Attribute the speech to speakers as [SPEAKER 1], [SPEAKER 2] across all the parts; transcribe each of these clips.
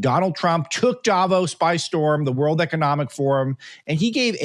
[SPEAKER 1] Donald Trump took Davos by storm, the World Economic Forum, and he gave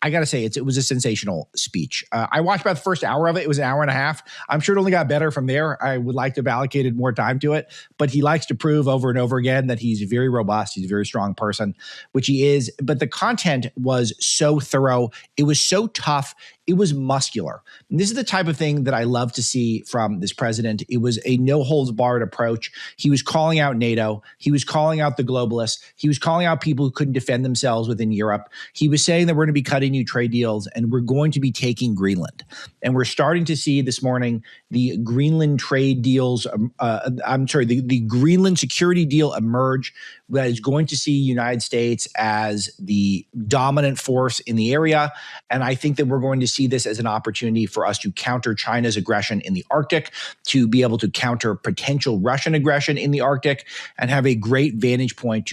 [SPEAKER 1] I got to say, it was a sensational speech. I watched about the first hour of it. It was an hour and a half. I'm sure it only got better from there. I would like to have allocated more time to it, but he likes to prove over and over again that he's very robust. He's a very strong person, which he is. But the content was so thorough. It was so tough. It was muscular. And this is the type of thing that I love to see from this president. It was a no-holds-barred approach. He was calling out NATO. He was calling out the globalists. He was calling out people who couldn't defend themselves within Europe. He was saying that we're going to be cutting new trade deals and we're going to be taking Greenland. And we're starting to see this morning the Greenland trade deals, the Greenland security deal emerge that is going to see United States as the dominant force in the area. And I think that we're going to see this as an opportunity for us to counter China's aggression in the Arctic, to be able to counter potential Russian aggression in the Arctic, and have a great vantage point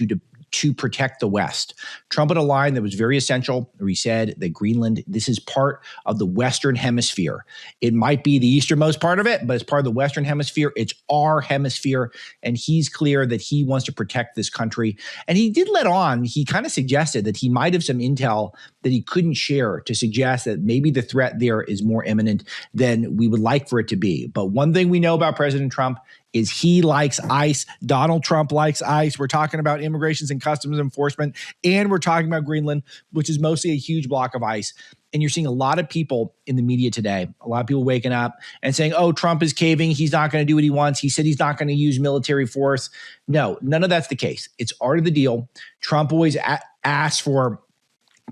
[SPEAKER 1] to protect the West. Trump had a line that was very essential where he said that Greenland, this is part of the Western Hemisphere. It might be the easternmost part of it, but it's part of the Western Hemisphere. It's our hemisphere. And he's clear that he wants to protect this country. And he did let on, he kind of suggested that he might have some intel that he couldn't share to suggest that maybe the threat there is more imminent than we would like for it to be. But one thing we know about President Trump is he likes ICE. Donald Trump likes ICE. We're talking about immigrations and customs enforcement, and we're talking about Greenland, which is mostly a huge block of ICE. And you're seeing a lot of people in the media today, a lot of people waking up and saying, oh, Trump is caving. He's not going to do what he wants. He said he's not going to use military force. No, none of that's the case. It's art of the deal. Trump always asks for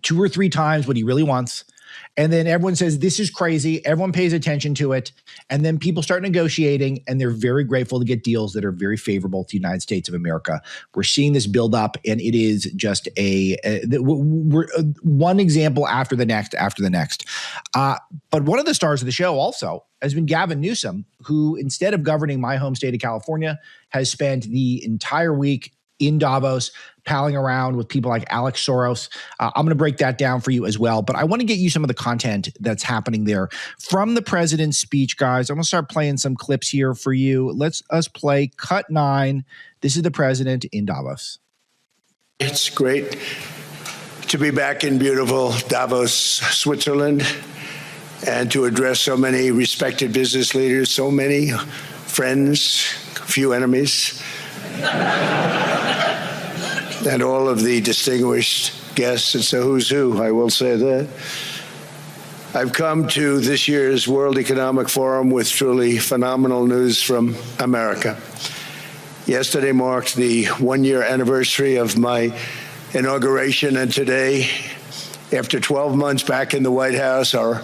[SPEAKER 1] 2 or 3 times what he really wants. And then everyone says, this is crazy. Everyone pays attention to it. And then people start negotiating, and they're very grateful to get deals that are very favorable to the United States of America. We're seeing this build up, and it is just one example after the next. But one of the stars of the show also has been Gavin Newsom, who, instead of governing my home state of California, has spent the entire week in Davos, palling around with people like Alex Soros. I'm going to break that down for you as well. But I want to get you some of the content that's happening there from the president's speech, guys. I'm going to start playing some clips here for you. Let's play cut 9. This is the president in Davos.
[SPEAKER 2] It's great to be back in beautiful Davos, Switzerland, and to address so many respected business leaders, so many friends, few enemies. And all of the distinguished guests. It's a who's who, I will say that. I've come to this year's World Economic Forum with truly phenomenal news from America. Yesterday marked the 1-year anniversary of my inauguration, and today, after 12 months back in the White House, our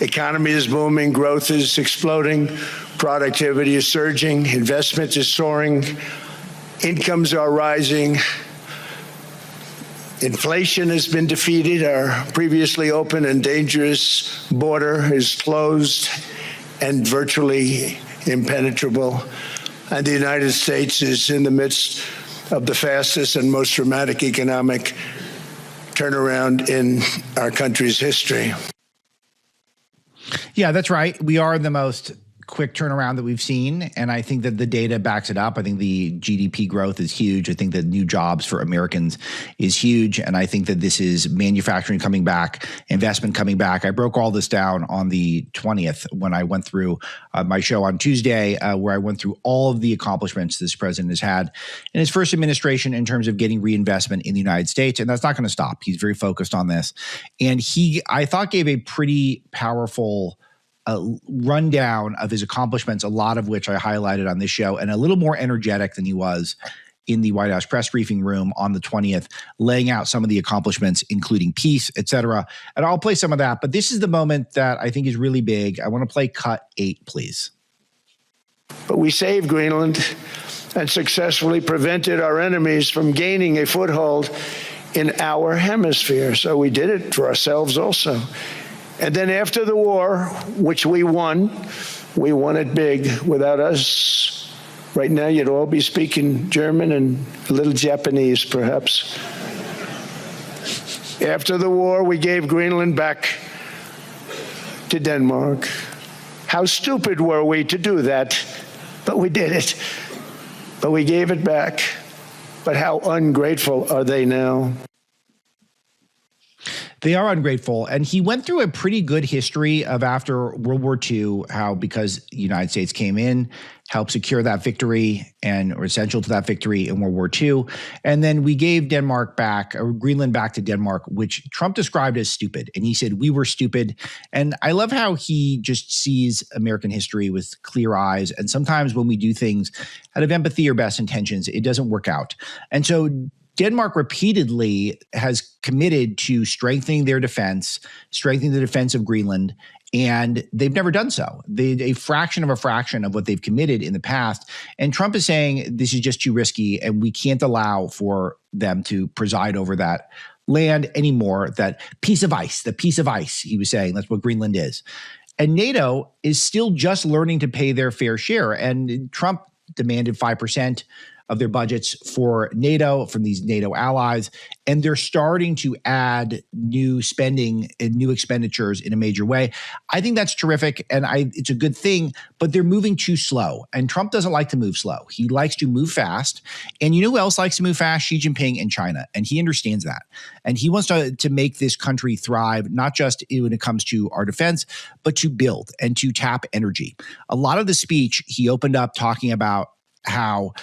[SPEAKER 2] economy is booming, growth is exploding, productivity is surging, investment is soaring, incomes are rising. Inflation has been defeated. Our previously open and dangerous border is closed and virtually impenetrable. And the United States is in the midst of the fastest and most dramatic economic turnaround in our country's history.
[SPEAKER 1] Yeah, that's right. We are the most quick turnaround that we've seen, and I think that the data backs it up. I think the GDP growth is huge. I think that new jobs for Americans is huge, and I think that this is manufacturing coming back, investment coming back. I broke all this down on the 20th when I went through my show on Tuesday, where I went through all of the accomplishments this president has had in his first administration in terms of getting reinvestment in the United States, and that's not going to stop. He's very focused on this, and I thought, gave a pretty powerful rundown of his accomplishments, a lot of which I highlighted on this show, and a little more energetic than he was in the White House press briefing room on the 20th, laying out some of the accomplishments, including peace, et cetera. And I'll play some of that, but this is the moment that I think is really big. I want to play cut 8, please.
[SPEAKER 2] But we saved Greenland and successfully prevented our enemies from gaining a foothold in our hemisphere. So we did it for ourselves also. And then after the war, which we won it big. Without us, right now you'd all be speaking German and a little Japanese, perhaps. After the war, we gave Greenland back to Denmark. How stupid were we to do that? But we did it. But we gave it back. But how ungrateful are they now?
[SPEAKER 1] They are ungrateful. And he went through a pretty good history of after World War II, how because the United States came in, helped secure that victory and were essential to that victory in World War II. And then we gave Denmark back, or Greenland back to Denmark, which Trump described as stupid. And he said, we were stupid. And I love how he just sees American history with clear eyes. And sometimes when we do things out of empathy or best intentions, it doesn't work out. And so Denmark repeatedly has committed to strengthening their defense, strengthening the defense of Greenland, and they've never done so. A fraction of what they've committed in the past. And Trump is saying this is just too risky, and we can't allow for them to preside over that land anymore. That piece of ice, the piece of ice, he was saying, that's what Greenland is. And NATO is still just learning to pay their fair share. And Trump demanded 5% of their budgets for NATO, from these NATO allies, and they're starting to add new spending and new expenditures in a major way. I think that's terrific, and it's a good thing, but they're moving too slow, and Trump doesn't like to move slow. He likes to move fast, and you know who else likes to move fast? Xi Jinping and China, and he understands that, and he wants to make this country thrive, not just when it comes to our defense, but to build and to tap energy. A lot of the speech, he opened up talking about how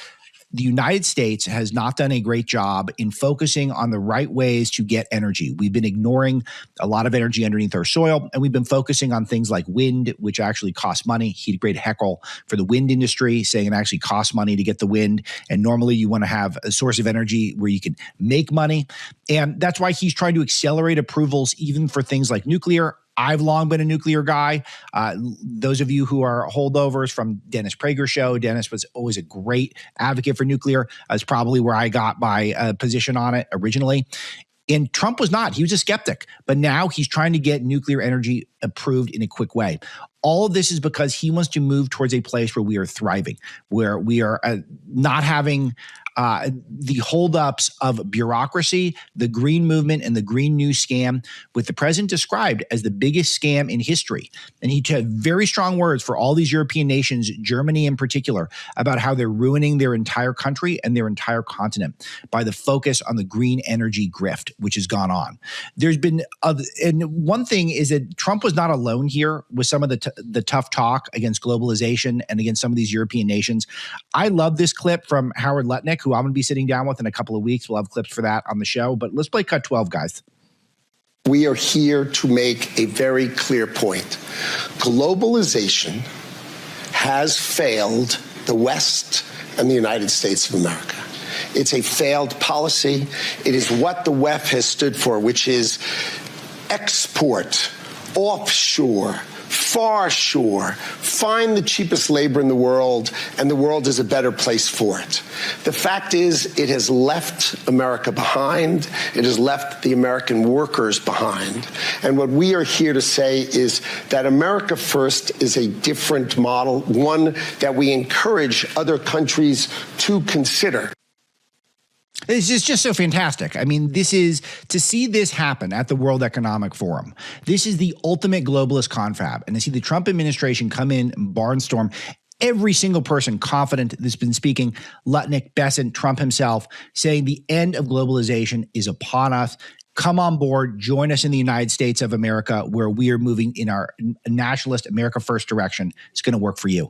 [SPEAKER 1] the United States has not done a great job in focusing on the right ways to get energy. We've been ignoring a lot of energy underneath our soil, and we've been focusing on things like wind, which actually costs money. He had a great heckle for the wind industry, saying it actually costs money to get the wind, and normally you want to have a source of energy where you can make money. And that's why he's trying to accelerate approvals even for things like nuclear. I've long been a nuclear guy. Those of you who are holdovers from Dennis Prager's show, Dennis was always a great advocate for nuclear. That's probably where I got my position on it originally. And Trump was not. He was a skeptic. But now he's trying to get nuclear energy approved in a quick way. All of this is because he wants to move towards a place where we are thriving, where we are not having the holdups of bureaucracy, the green movement, and the Green New scam, with the president described as the biggest scam in history. And he had very strong words for all these European nations, Germany in particular, about how they're ruining their entire country and their entire continent by the focus on the green energy grift, which has gone on. There's been and one thing is that Trump was not alone here with some of the tough talk against globalization and against some of these European nations. I love this clip from Howard Lutnick, who I'm going to be sitting down with in a couple of weeks. We'll have clips for that on the show, but let's play cut 12, guys.
[SPEAKER 3] We are here to make a very clear point. Globalization has failed the West and the United States of America. It's a failed policy. It is what the WEF has stood for, which is export, offshore, far shore, find the cheapest labor in the world, and the world is a better place for it. The fact is, it has left America behind. It has left the American workers behind. And what we are here to say is that America First is a different model, one that we encourage other countries to consider.
[SPEAKER 1] This is just so fantastic. I mean, this is to see this happen at the World Economic Forum. This is the ultimate globalist confab. And to see the Trump administration come in and barnstorm every single person confident that's been speaking, Lutnick, Besant, Trump himself, saying the end of globalization is upon us. Come on board, join us in the United States of America, where we are moving in our nationalist America First direction. It's going to work for you.